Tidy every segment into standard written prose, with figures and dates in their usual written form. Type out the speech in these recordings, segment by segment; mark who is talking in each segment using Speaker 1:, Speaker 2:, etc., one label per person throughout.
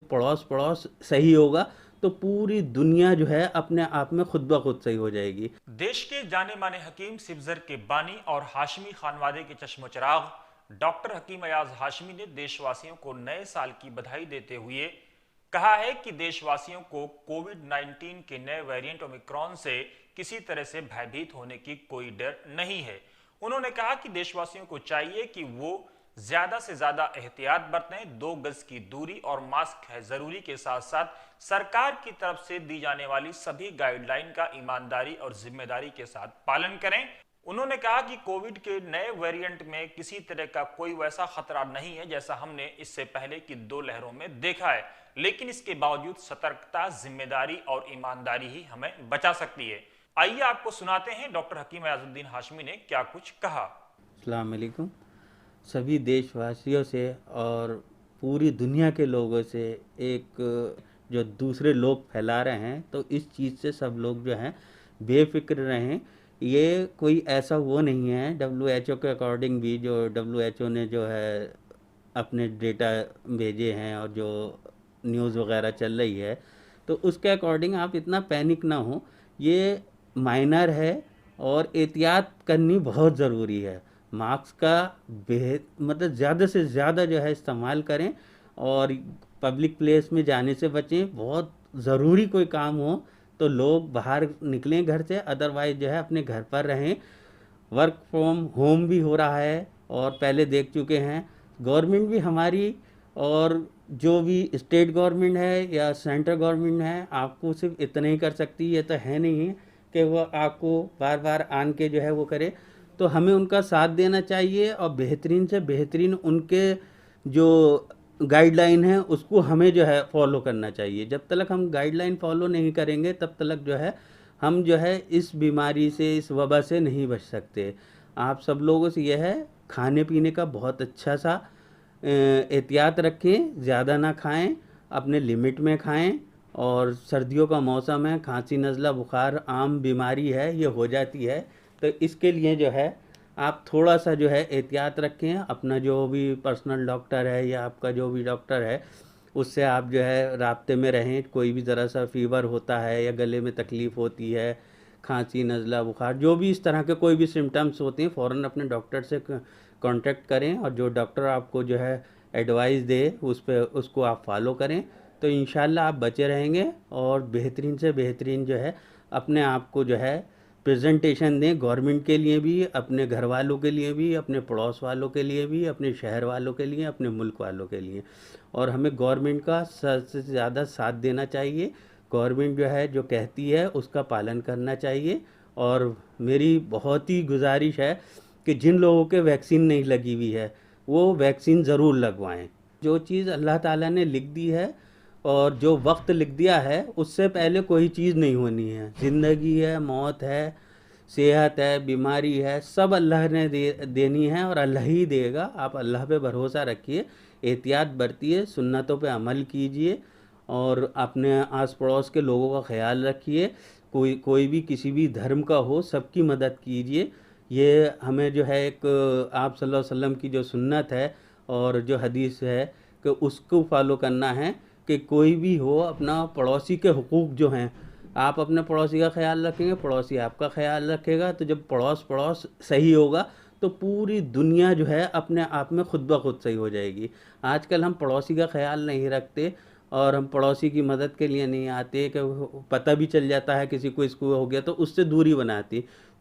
Speaker 1: पड़ोस पड़ोस सही होगा तो पूरी दुनिया जो है अपने आप में खुद ब खुद सही हो जाएगी।
Speaker 2: देश के जाने माने हकीम सिबजर के बानी और हाशमी खानवादे के चश्मो चिराग डॉक्टर हकीम अयाज हाशमी ने देशवासियों को नए साल की बधाई देते हुए कहा है कि देशवासियों को कोविड-19 के नए वेरिएंट ओमिक्रॉन से किसी तरह से भयभीत होने की कोई डर नहीं है। उन्होंने कहा कि देशवासियों को चाहिए कि वो ज्यादा से ज्यादा एहतियात बरतें, 2 गज की दूरी और मास्क है जरूरी के साथ साथ सरकार की तरफ से दी जाने वाली सभी गाइडलाइन का ईमानदारी और जिम्मेदारी के साथ पालन करें। उन्होंने कहा कि कोविड के नए वेरिएंट में किसी तरह का कोई वैसा खतरा नहीं है जैसा हमने इससे पहले की 2 लहरों में देखा है, लेकिन इसके बावजूद सतर्कता, जिम्मेदारी और ईमानदारी ही हमें बचा सकती है। आइए आपको सुनाते हैं डॉक्टर हकीम अयाजुद्दीन हाशमी ने क्या कुछ कहा।
Speaker 1: अस्सलाम वालेकुम। सभी देशवासियों से और पूरी दुनिया के लोगों से एक जो दूसरे लोग फैला रहे हैं तो इस चीज़ से सब लोग जो हैं बेफिक्र रहें। ये कोई ऐसा वो नहीं है, WHO के अकॉर्डिंग भी जो WHO ने जो है अपने डेटा भेजे हैं और जो न्यूज़ वगैरह चल रही है तो उसके अकॉर्डिंग आप इतना पैनिक ना हो। ये माइनर है और एहतियात करनी बहुत ज़रूरी है। मास्क का मतलब ज़्यादा से ज़्यादा जो है इस्तेमाल करें और पब्लिक प्लेस में जाने से बचें। बहुत ज़रूरी कोई काम हो तो लोग बाहर निकलें घर से, अदरवाइज़ जो है अपने घर पर रहें। वर्क फ्रॉम होम भी हो रहा है और पहले देख चुके हैं। गवर्नमेंट भी हमारी और जो भी स्टेट गवर्नमेंट है या सेंट्रल गवर्नमेंट है आपको सिर्फ इतना ही कर सकती है, ये तो है नहीं कि वो आपको बार बार आन के जो है वो करे। तो हमें उनका साथ देना चाहिए और बेहतरीन से बेहतरीन उनके जो गाइडलाइन है उसको हमें जो है फॉलो करना चाहिए। जब तक हम गाइडलाइन फॉलो नहीं करेंगे तब तक जो है हम जो है इस बीमारी से, इस वबा से नहीं बच सकते। आप सब लोगों से यह है खाने पीने का बहुत अच्छा सा एहतियात रखें, ज़्यादा ना खाएं, अपने लिमिट में खाएं। और सर्दियों का मौसम है, खांसी नज़ला बुखार आम बीमारी है, ये हो जाती है, तो इसके लिए जो है आप थोड़ा सा जो है एहतियात रखें। अपना जो भी पर्सनल डॉक्टर है या आपका जो भी डॉक्टर है उससे आप जो है राब्ते में रहें। कोई भी ज़रा सा फीवर होता है या गले में तकलीफ़ होती है, खांसी नज़ला बुखार जो भी इस तरह के कोई भी सिम्टम्स होते हैं फ़ौरन अपने डॉक्टर से कांटेक्ट करें और जो डॉक्टर आपको जो है एडवाइस दे उस पर उसको आप फॉलो करें तो इंशाल्लाह आप बचे रहेंगे और बेहतरीन से बेहतरीन जो है अपने आप को जो है प्रेजेंटेशन दें, गवर्नमेंट के लिए भी, अपने घर वालों के लिए भी, अपने पड़ोस वालों के लिए भी, अपने शहर वालों के लिए, अपने मुल्क वालों के लिए। और हमें गवर्नमेंट का सबसे ज़्यादा साथ देना चाहिए। गवर्नमेंट जो है जो कहती है उसका पालन करना चाहिए। और मेरी बहुत ही गुजारिश है कि जिन लोगों के वैक्सीन नहीं लगी हुई है वो वैक्सीन ज़रूर लगवाएं। जो चीज़ अल्लाह ताला ने लिख दी है और जो वक्त लिख दिया है उससे पहले कोई चीज़ नहीं होनी है। ज़िंदगी है, मौत है, सेहत है, बीमारी है, सब अल्लाह ने देनी है और अल्लाह ही देगा। आप अल्लाह पे भरोसा रखिए, एहतियात बरतिए, सुन्नतों पे अमल कीजिए और अपने आस पड़ोस के लोगों का ख्याल रखिए। कोई भी किसी भी धर्म का हो सबकी मदद कीजिए। ये हमें जो है एक आप सल्लल्लाहु अलैहि वसल्लम की जो सुन्नत है और जो हदीस है कि उसको फॉलो करना है कि कोई भी हो अपना पड़ोसी के हुकूक जो हैं, आप अपने पड़ोसी का ख्याल रखेंगे, पड़ोसी आपका ख्याल रखेगा। तो जब पड़ोस पड़ोस सही होगा तो पूरी दुनिया जो है अपने आप में खुद ब खुद सही हो जाएगी। आजकल हम पड़ोसी का ख्याल नहीं रखते और हम पड़ोसी की मदद के लिए नहीं आते कि पता भी चल जाता है किसी को इसको हो गया तो उससे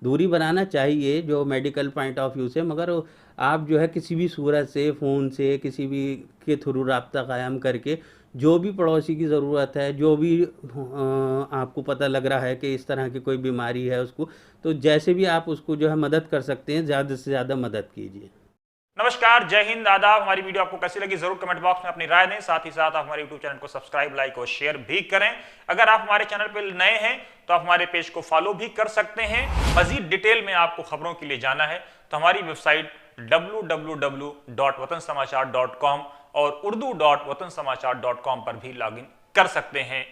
Speaker 1: दूरी बनाना चाहिए जो मेडिकल पॉइंट ऑफ व्यू से। मगर आप जो है किसी भी सूरत से, फ़ोन से, किसी भी के थ्रू राब्ता कायम करके जो भी पड़ोसी की ज़रूरत है, जो भी आपको पता लग रहा है कि इस तरह की कोई बीमारी है उसको, तो जैसे भी आप उसको जो है मदद कर सकते हैं ज़्यादा से ज़्यादा मदद कीजिए।
Speaker 2: नमस्कार, जय हिंद, आदाब। हमारी वीडियो आपको कैसी लगी जरूर कमेंट बॉक्स में अपनी राय दें। साथ ही साथ आप हमारे यूट्यूब चैनल को सब्सक्राइब, लाइक और शेयर भी करें। अगर आप हमारे चैनल पर नए हैं तो आप हमारे पेज को फॉलो भी कर सकते हैं। मजीद डिटेल में आपको खबरों के लिए जाना है तो हमारी वेबसाइट www.watansamaachar.com और urdu.watansamaachar.com पर भी लॉगिन कर सकते हैं।